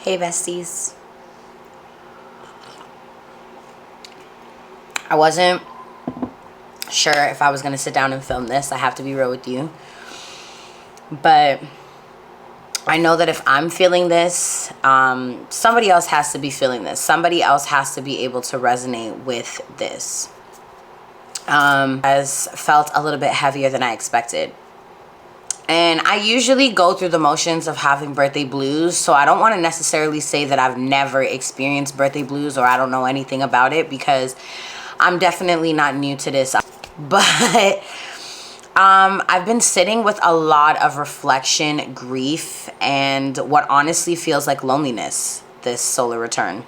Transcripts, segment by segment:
Hey besties. I wasn't sure if I was going to sit down and film this. I have to be real with you. But I know that if I'm feeling this, somebody else has to be feeling this. Somebody else has to be able to resonate with this. Has felt a little bit heavier than I expected. And I usually go through the motions of having birthday blues, so I don't want to necessarily say that I've never experienced birthday blues or I don't know anything about it, because I'm definitely not new to this. But I've been sitting with a lot of reflection, grief, and what honestly feels like loneliness this solar return.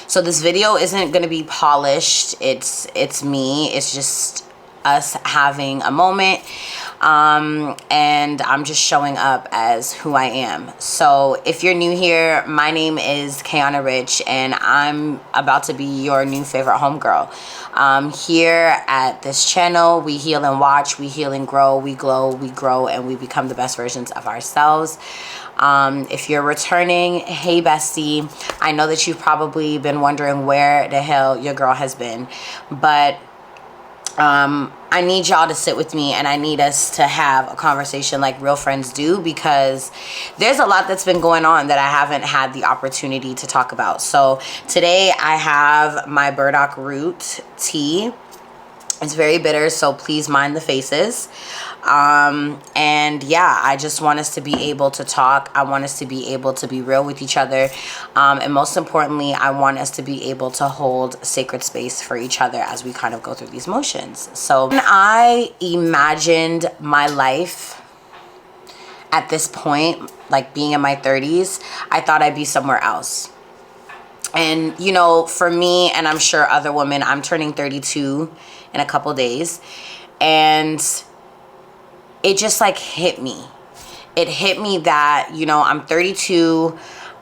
So this video isn't going to be polished. It's me. It's just us having a moment. And I'm just showing up as who I am. So if you're new here, my name is KAYANARICH, and I'm about to be your new favorite homegirl. Here at this channel, we heal and watch, we heal and grow, we glow, we grow, and we become the best versions of ourselves. If you're returning, hey bestie, I know that you've probably been wondering where the hell your girl has been, but I need y'all to sit with me, and I need us to have a conversation like real friends do, because there's a lot that's been going on that I haven't had the opportunity to talk about. So today I have my burdock root tea. It's very bitter, so please mind the faces. And yeah, I just want us to be able to talk. I want us to be able to be real with each other. And most importantly, I want us to be able to hold sacred space for each other as we kind of go through these motions. So when I imagined my life at this point, like being in my 30s, I thought I'd be somewhere else. And, you know, for me, and I'm sure other women, I'm turning 32 in a couple days. And it just like hit me. It hit me that, you know, I'm 32.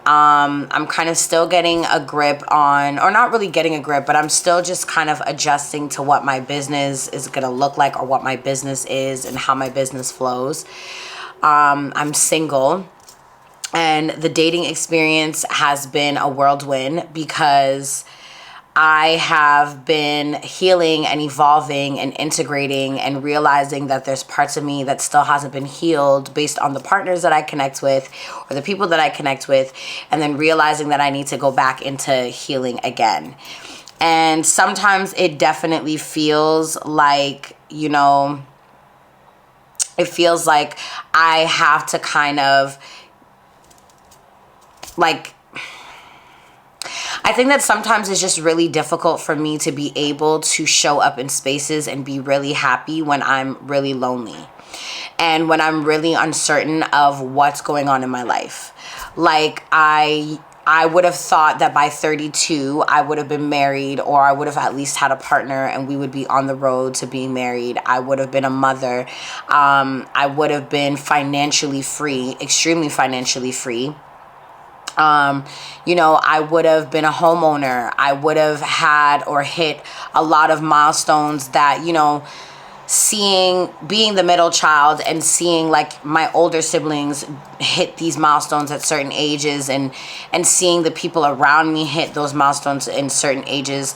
I'm kind of still getting a grip on, or not really getting a grip, but I'm still just kind of adjusting to what my business is going to look like, or what my business is and how my business flows. I'm single. And the dating experience has been a whirlwind, because I have been healing and evolving and integrating and realizing that there's parts of me that still hasn't been healed based on the partners that I connect with or the people that I connect with, and then realizing that I need to go back into healing again. And sometimes it definitely feels like, you know, it feels like I have to kind of like, I think that sometimes it's just really difficult for me to be able to show up in spaces and be really happy when I'm really lonely and when I'm really uncertain of what's going on in my life. Like I would have thought that by 32 I would have been married, or I would have at least had a partner and we would be on the road to being married. I would have been a mother. I would have been financially free, extremely financially free. You know, I would have been a homeowner. I would have had or hit a lot of milestones that, you know, being the middle child and seeing like my older siblings hit these milestones at certain ages, and seeing the people around me hit those milestones in certain ages.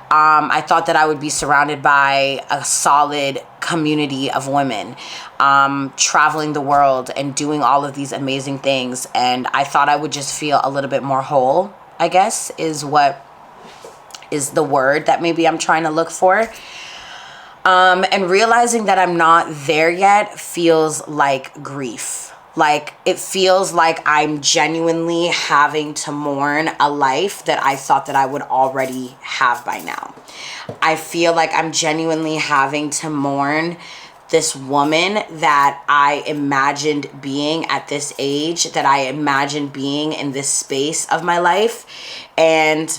I thought that I would be surrounded by a solid community of women, traveling the world and doing all of these amazing things. And I thought I would just feel a little bit more whole, I guess, is the word that maybe I'm trying to look for. And realizing that I'm not there yet feels like grief. Like, it feels like I'm genuinely having to mourn a life that I thought that I would already have by now. I feel like I'm genuinely having to mourn this woman that I imagined being at this age, that I imagined being in this space of my life. And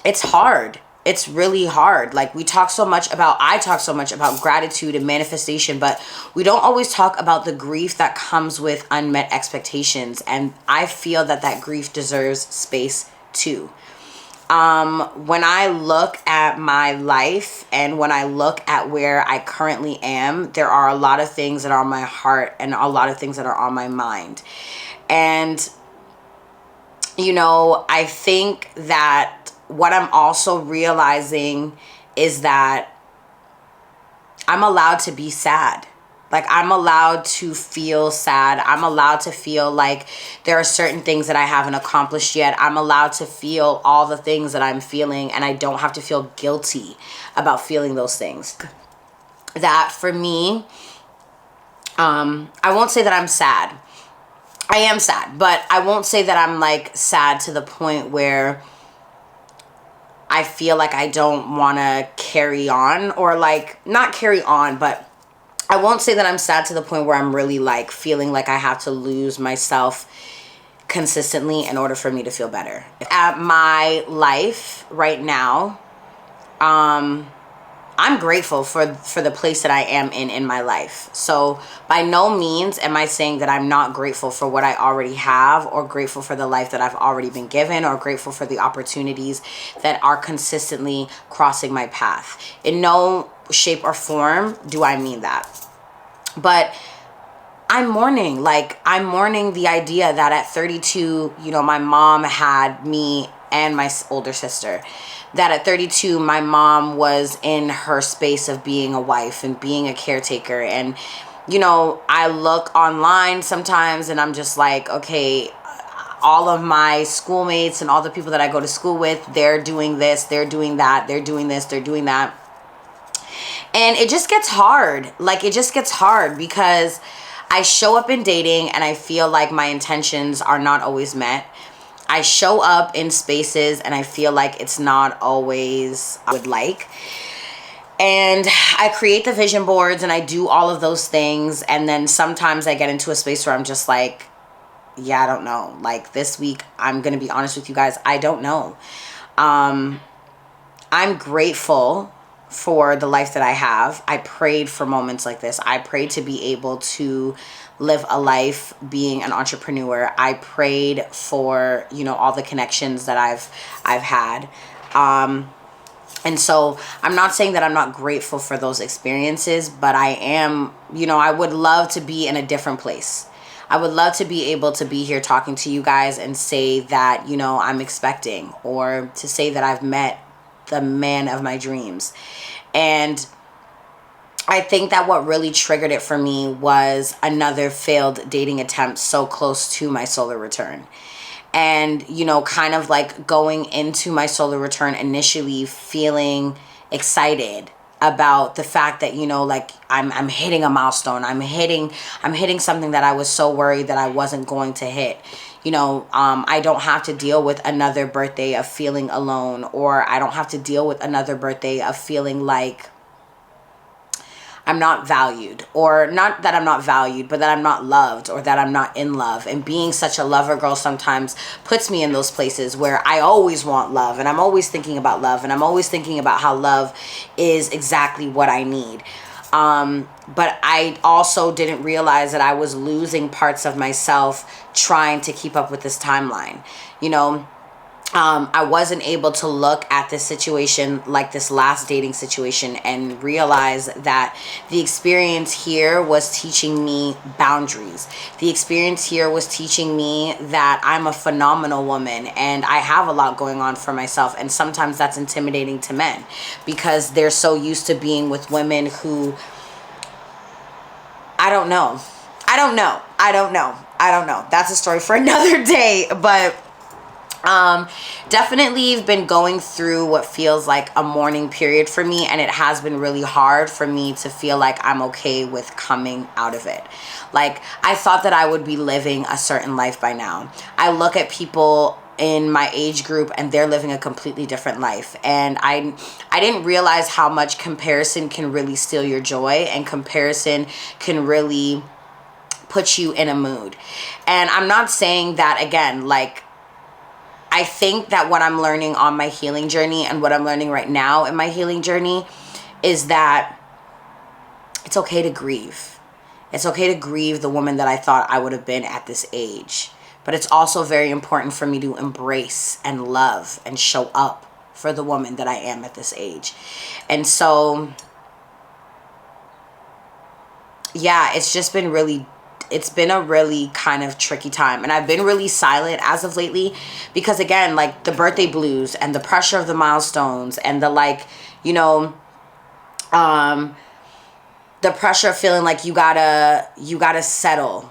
it's hard. It's really hard. Like, I talk so much about gratitude and manifestation, but we don't always talk about the grief that comes with unmet expectations. And I feel that that grief deserves space too. When I look at my life and when I look at where I currently am, there are a lot of things that are on my heart and a lot of things that are on my mind. And you know, I think that what I'm also realizing is that I'm allowed to be sad. Like, I'm allowed to feel sad. I'm allowed to feel like there are certain things that I haven't accomplished yet. I'm allowed to feel all the things that I'm feeling, and I don't have to feel guilty about feeling those things. That for me, I won't say that I'm sad. I am sad, but I won't say that I'm like sad to the point where I feel like I don't want to carry on, or like not carry on, but I won't say that I'm sad to the point where I'm really like feeling like I have to lose myself consistently in order for me to feel better. At my life right now, I'm grateful for the place that I am in my life. So by no means am I saying that I'm not grateful for what I already have, or grateful for the life that I've already been given, or grateful for the opportunities that are consistently crossing my path. In no shape or form do I mean that. But I'm mourning. Like, I'm mourning the idea that at 32, you know, my mom had me and my older sister. That at 32, my mom was in her space of being a wife and being a caretaker. And, you know, I look online sometimes and I'm just like, okay, all of my schoolmates and all the people that I go to school with, they're doing this, they're doing that, they're doing this, they're doing that. And it just gets hard. Like, it just gets hard because I show up in dating and I feel like my intentions are not always met. I show up in spaces and I feel like it's not always I would like. And I create the vision boards and I do all of those things. And then sometimes I get into a space where I'm just like, yeah, I don't know. Like, this week, I'm going to be honest with you guys, I don't know. I'm grateful for the life that I have. I prayed for moments like this. I prayed to be able to live a life being an entrepreneur. I prayed for, you know, all the connections that I've had. And so I'm not saying that I'm not grateful for those experiences, but I am, you know, I would love to be in a different place. I would love to be able to be here talking to you guys and say that, you know, I'm expecting, or to say that I've met the man of my dreams. And I think that what really triggered it for me was another failed dating attempt so close to my solar return. And, you know, kind of like going into my solar return initially feeling excited about the fact that, you know, like I'm hitting a milestone. I'm hitting something that I was so worried that I wasn't going to hit. You know, I don't have to deal with another birthday of feeling alone, or I don't have to deal with another birthday of feeling like I'm not valued, or not that I'm not valued, but that I'm not loved, or that I'm not in love. And being such a lover girl sometimes puts me in those places where I always want love, and I'm always thinking about love, and I'm always thinking about how love is exactly what I need. But I also didn't realize that I was losing parts of myself trying to keep up with this timeline. You know, I wasn't able to look at this situation, like this last dating situation, and realize that the experience here was teaching me boundaries. The experience here was teaching me that I'm a phenomenal woman and I have a lot going on for myself. And sometimes that's intimidating to men because they're so used to being with women who, I don't know. That's a story for another day, but definitely been going through what feels like a mourning period for me, and it has been really hard for me to feel like I'm okay with coming out of it. Like, I thought that I would be living a certain life by now. I look at people in my age group and they're living a completely different life, and I didn't realize how much comparison can really steal your joy, and comparison can really put you in a mood. And I'm not saying that, again, like, I think that what I'm learning on my healing journey, and what I'm learning right now in my healing journey, is that it's okay to grieve. It's okay to grieve the woman that I thought I would have been at this age. But it's also very important for me to embrace and love and show up for the woman that I am at this age. And so, yeah, it's just been really it's been a really kind of tricky time. And I've been really silent as of lately because, again, like the birthday blues and the pressure of the milestones and the, like, you know, the pressure of feeling like you gotta settle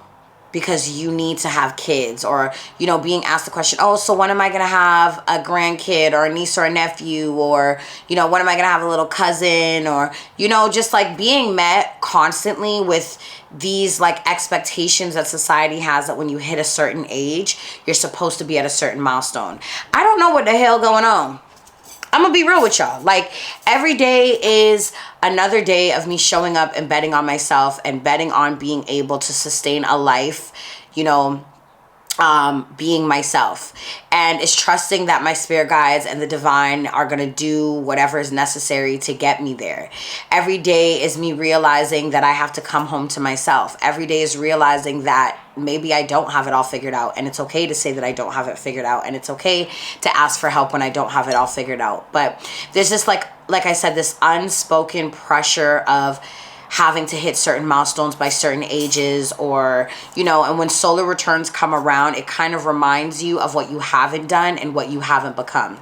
because you need to have kids, or, you know, being asked the question, oh, so when am I gonna have a grandkid or a niece or a nephew, or, you know, when am I gonna have a little cousin, or, you know, just like being met constantly with these like expectations that society has that when you hit a certain age, you're supposed to be at a certain milestone. I don't know what the hell going on. I'm gonna be real with y'all. Like, every day is another day of me showing up and betting on myself and betting on being able to sustain a life, you know, being myself. And it's trusting that my spirit guides and the divine are going to do whatever is necessary to get me there. Every day is me realizing that I have to come home to myself. Every day is realizing that maybe I don't have it all figured out, and it's okay to say that I don't have it figured out, and it's okay to ask for help when I don't have it all figured out. But there's just like I said, this unspoken pressure of having to hit certain milestones by certain ages, or, you know, and when solar returns come around, it kind of reminds you of what you haven't done and what you haven't become.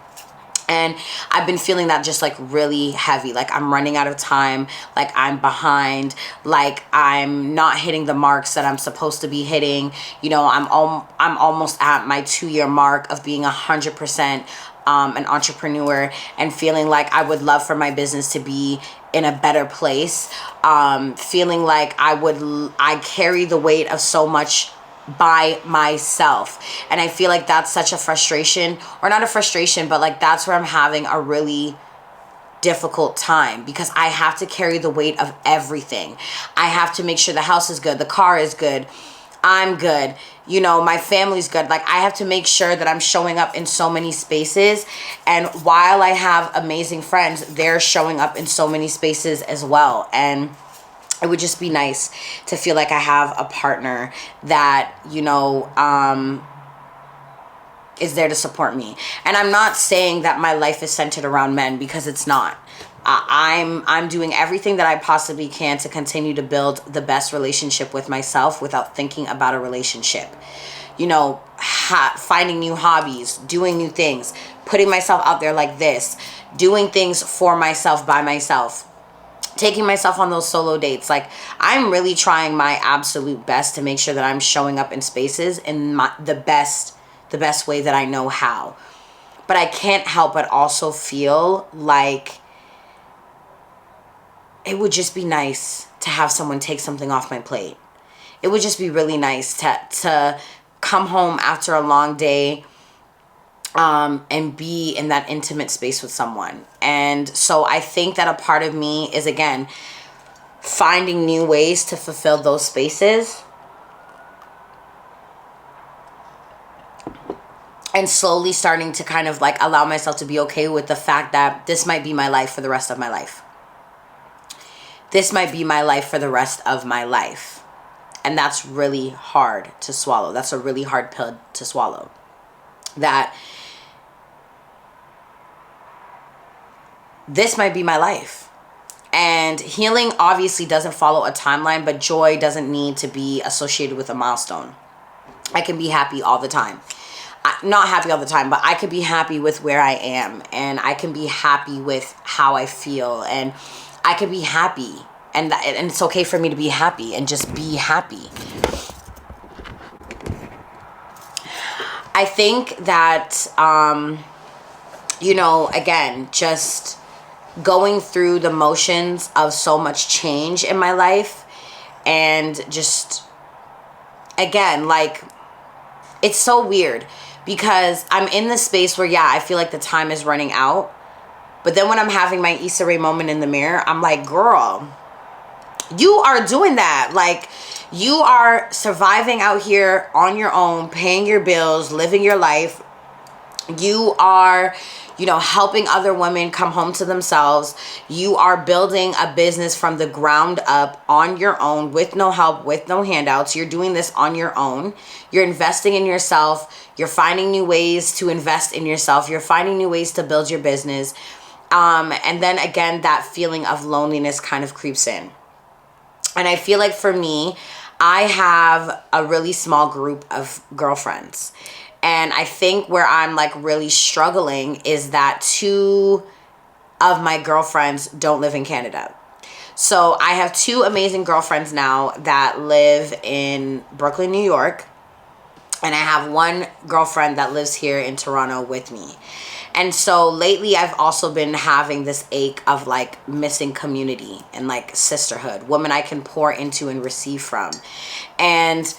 And I've been feeling that just like really heavy, like I'm running out of time, like I'm behind, like I'm not hitting the marks that I'm supposed to be hitting. You know, I'm almost at my 2-year mark of being 100% an entrepreneur, and feeling like I would love for my business to be in a better place. Feeling like I carry the weight of so much by myself. And I feel like that's such a frustration, or not a frustration, but like that's where I'm having a really difficult time, because I have to carry the weight of everything. I have to make sure the house is good, the car is good, I'm good, you know, my family's good. Like, I have to make sure that I'm showing up in so many spaces. And while I have amazing friends, they're showing up in so many spaces as well. And it would just be nice to feel like I have a partner that, you know, is there to support me. And I'm not saying that my life is centered around men, because it's not. I'm doing everything that I possibly can to continue to build the best relationship with myself without thinking about a relationship. You know, finding new hobbies, doing new things, putting myself out there like this, doing things for myself, by myself, taking myself on those solo dates. Like, I'm really trying my absolute best to make sure that I'm showing up in spaces in the best way that I know how. But I can't help but also feel like it would just be nice to have someone take something off my plate. It would just be really nice to come home after a long day and be in that intimate space with someone. And so I think that a part of me is, again, finding new ways to fulfill those spaces, and slowly starting to kind of like allow myself to be okay with the fact that this might be my life for the rest of my life. This might be my life for the rest of my life. And that's really hard to swallow. That's a really hard pill to swallow. That this might be my life. And healing obviously doesn't follow a timeline, but joy doesn't need to be associated with a milestone. I can be happy all the time. Not happy all the time, but I could be happy with where I am, and I can be happy with how I feel, and I could be happy, and it's okay for me to be happy and just be happy. I think that, you know, again, just going through the motions of so much change in my life, and just, again, like, it's so weird because I'm in this space where, yeah, I feel like the time is running out. But then when I'm having my Issa Rae moment in the mirror, I'm like, girl, you are doing that. Like, you are surviving out here on your own, paying your bills, living your life. You are, you know, helping other women come home to themselves. You are building a business from the ground up on your own, with no help, with no handouts. You're doing this on your own. You're investing in yourself. You're finding new ways to invest in yourself. You're finding new ways to build your business. And then again, that feeling of loneliness kind of creeps in. And I feel like for me, I have a really small group of girlfriends. And I think where I'm like really struggling is that 2 of my girlfriends don't live in Canada. So I have 2 amazing girlfriends now that live in Brooklyn, New York. And I have 1 girlfriend that lives here in Toronto with me. And so lately I've also been having this ache of like missing community and like sisterhood, women I can pour into and receive from. And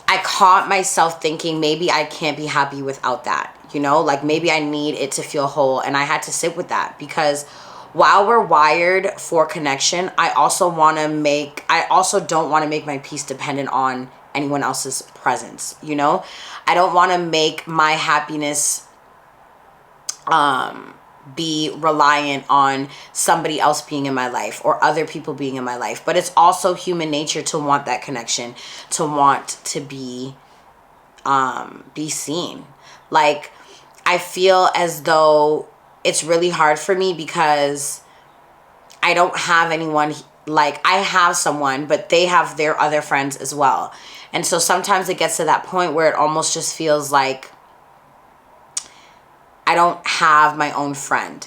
I caught myself thinking maybe I can't be happy without that, you know, like maybe I need it to feel whole. And I had to sit with that because while we're wired for connection, I also don't want to make my peace dependent on anyone else's presence, you know? I don't want to make my happiness be reliant on somebody else being in my life or other people being in my life. But it's also human nature to want that connection, to want to be seen. Like, I feel as though it's really hard for me because I don't have anyone. Like, I have someone, but they have their other friends as well. And so sometimes it gets to that point where it almost just feels like I don't have my own friend,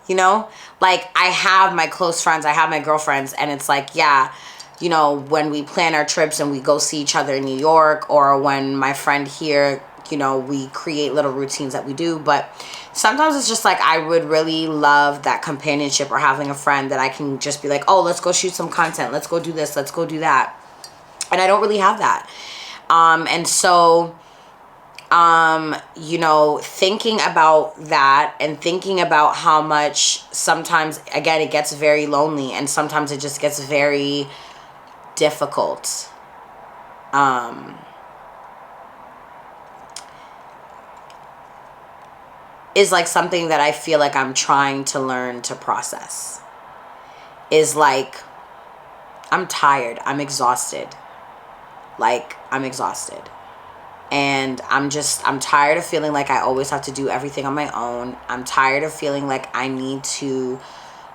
you know? Like, I have my close friends, I have my girlfriends, and it's like, yeah, you know, when we plan our trips and we go see each other in New York, or when my friend here, you know, we create little routines that we do. But sometimes it's just like, I would really love that companionship or having a friend that I can just be like, oh, let's go shoot some content, let's go do this, let's go do that. And I don't really have that. And so, you know, thinking about that and thinking about how much sometimes, again, it gets very lonely and sometimes it just gets very difficult. Is like something that I feel like I'm trying to learn to process. Is like, I'm tired, I'm exhausted. Like, I'm exhausted. And I'm tired of feeling like I always have to do everything on my own. I'm tired of feeling like I need to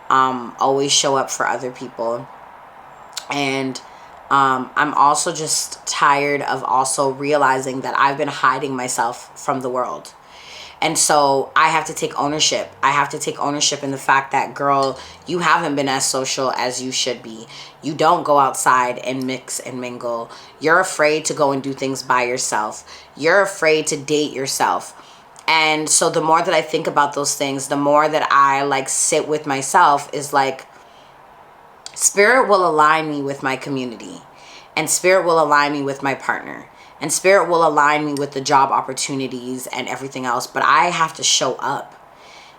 always show up for other people. And I'm also just tired of also realizing that I've been hiding myself from the world. And so I have to take ownership. I have to take ownership in the fact that, girl, you haven't been as social as you should be. You don't go outside and mix and mingle. You're afraid to go and do things by yourself. You're afraid to date yourself. And so the more that I think about those things, the more that I like sit with myself is like, spirit will align me with my community, and spirit will align me with my partner. And spirit will align me with the job opportunities and everything else. But I have to show up.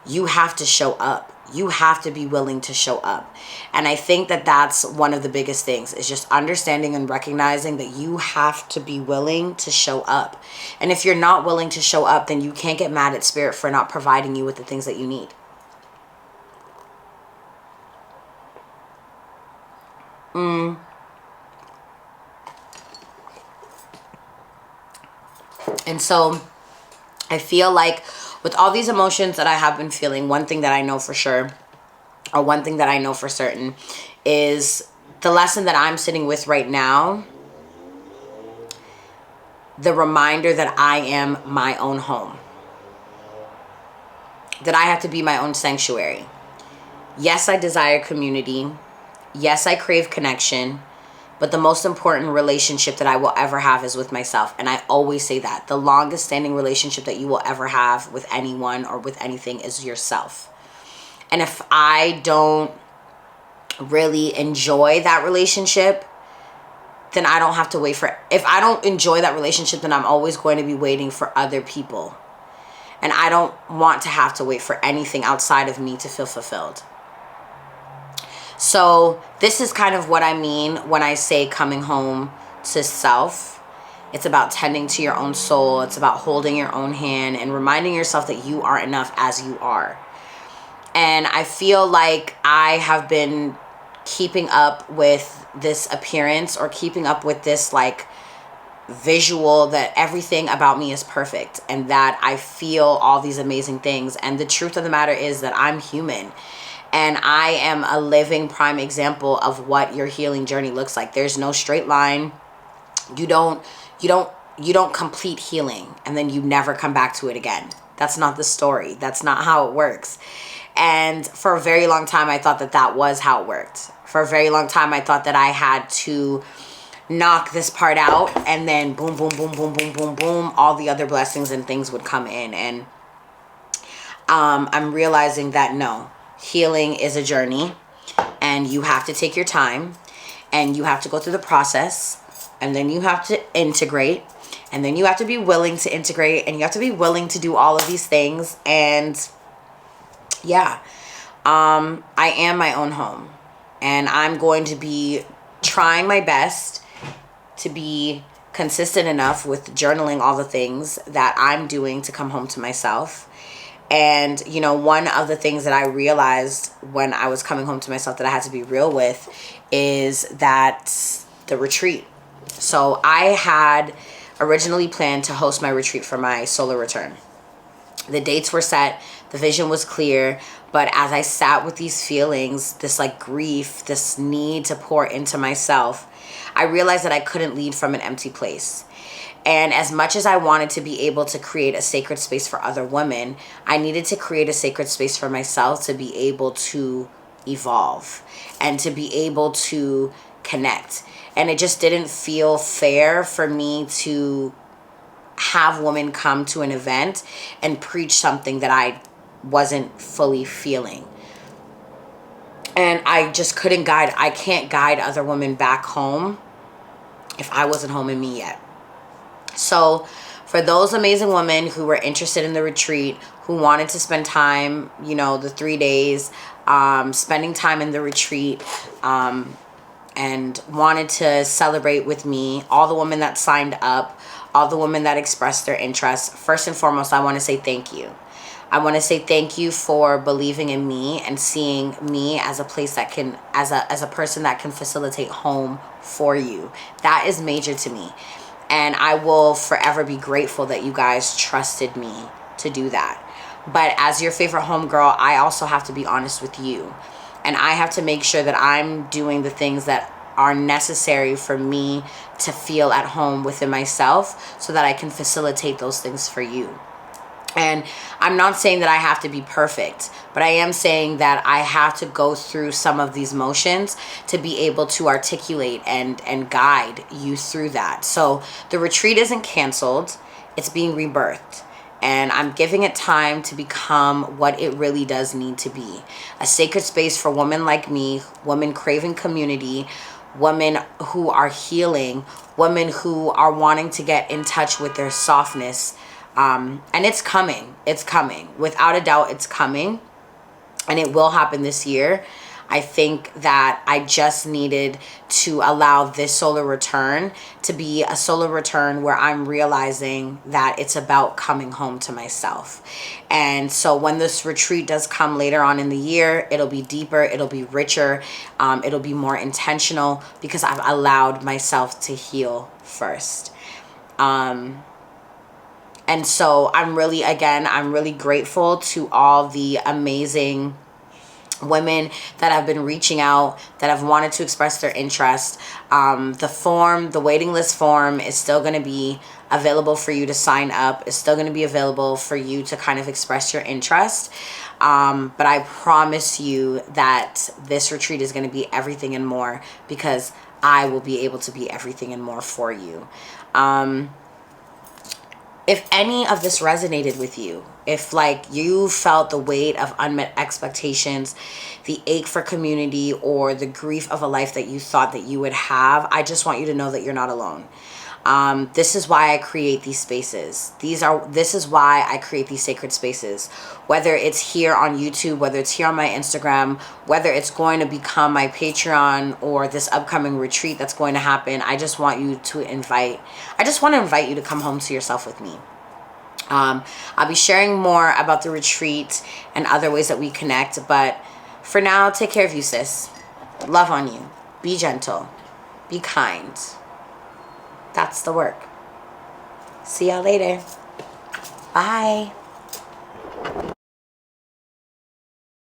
You have to show up. You have to be willing to show up. And I think that that's one of the biggest things, is just understanding and recognizing that you have to be willing to show up. And if you're not willing to show up, then you can't get mad at spirit for not providing you with the things that you need. And so I feel like with all these emotions that I have been feeling, one thing that I know for sure, or one thing that I know for certain, is the lesson that I'm sitting with right now, the reminder that I am my own home, that I have to be my own sanctuary. Yes, I desire community. Yes, I crave connection. But the most important relationship that I will ever have is with myself. And I always say that. The longest standing relationship that you will ever have with anyone or with anything is yourself. And if I don't really enjoy that relationship, then I don't have to wait for... If I don't enjoy that relationship, then I'm always going to be waiting for other people. And I don't want to have to wait for anything outside of me to feel fulfilled. So this is kind of what I mean when I say coming home to self. It's about tending to your own soul. It's about holding your own hand and reminding yourself that you are enough as you are. And I feel like I have been keeping up with this appearance, or keeping up with this like visual that everything about me is perfect and that I feel all these amazing things. And the truth of the matter is that I'm human. And I am a living prime example of what your healing journey looks like. There's no straight line. You don't complete healing and then you never come back to it again. That's not the story. That's not how it works. And for a very long time, I thought that that was how it worked. For a very long time, I thought that I had to knock this part out and then boom, boom, boom, boom, boom, boom, boom, all the other blessings and things would come in. And I'm realizing that no, healing is a journey and you have to take your time and you have to go through the process and then you have to integrate and then you have to be willing to integrate and you have to be willing to do all of these things. And yeah, I am my own home and I'm going to be trying my best to be consistent enough with journaling all the things that I'm doing to come home to myself. And, you know, one of the things that I realized when I was coming home to myself that I had to be real with is that the retreat. So I had originally planned to host my retreat for my solar return. The dates were set, the vision was clear, but as I sat with these feelings, this like grief, this need to pour into myself, I realized that I couldn't lead from an empty place. And as much as I wanted to be able to create a sacred space for other women, I needed to create a sacred space for myself to be able to evolve and to be able to connect. And it just didn't feel fair for me to have women come to an event and preach something that I wasn't fully feeling. And I just couldn't guide. I can't guide other women back home if I wasn't home in me yet. So for those amazing women who were interested in the retreat, who wanted to spend time, you know, the 3 days, spending time in the retreat, and wanted to celebrate with me, all the women that signed up, all the women that expressed their interest, first and foremost, I want to say thank you. I want to say thank you for believing in me and seeing me as a place that can, as a person that can facilitate home for you. That is major to me. And I will forever be grateful that you guys trusted me to do that. But as your favorite homegirl, I also have to be honest with you. And I have to make sure that I'm doing the things that are necessary for me to feel at home within myself so that I can facilitate those things for you. And I'm not saying that I have to be perfect, but I am saying that I have to go through some of these motions to be able to articulate and guide you through that. So the retreat isn't canceled, it's being rebirthed. And I'm giving it time to become what it really does need to be. A sacred space for women like me, women craving community, women who are healing, women who are wanting to get in touch with their softness. And it's coming. It's coming. Without a doubt, it's coming. And it will happen this year. I think that I just needed to allow this solar return to be a solar return where I'm realizing that it's about coming home to myself. And so when this retreat does come later on in the year, it'll be deeper, it'll be richer, it'll be more intentional because I've allowed myself to heal first. And so I'm really grateful to all the amazing women that have been reaching out, that have wanted to express their interest. The waiting list form is still going to be available for you to sign up. It's still going to be available for you to kind of express your interest. But I promise you that this retreat is going to be everything and more because I will be able to be everything and more for you. If any of this resonated with you, if like you felt the weight of unmet expectations, the ache for community, or the grief of a life that you thought that you would have, I just want you to know that you're not alone. This is why I create these spaces. This is why I create these sacred spaces. Whether it's here on YouTube, whether it's here on my Instagram, whether it's going to become my Patreon or this upcoming retreat that's going to happen, I just want to invite you to come home to yourself with me. I'll be sharing more about the retreat and other ways that we connect, but for now, take care of you, sis. Love on you. Be gentle. Be kind. That's the work. See y'all later. Bye.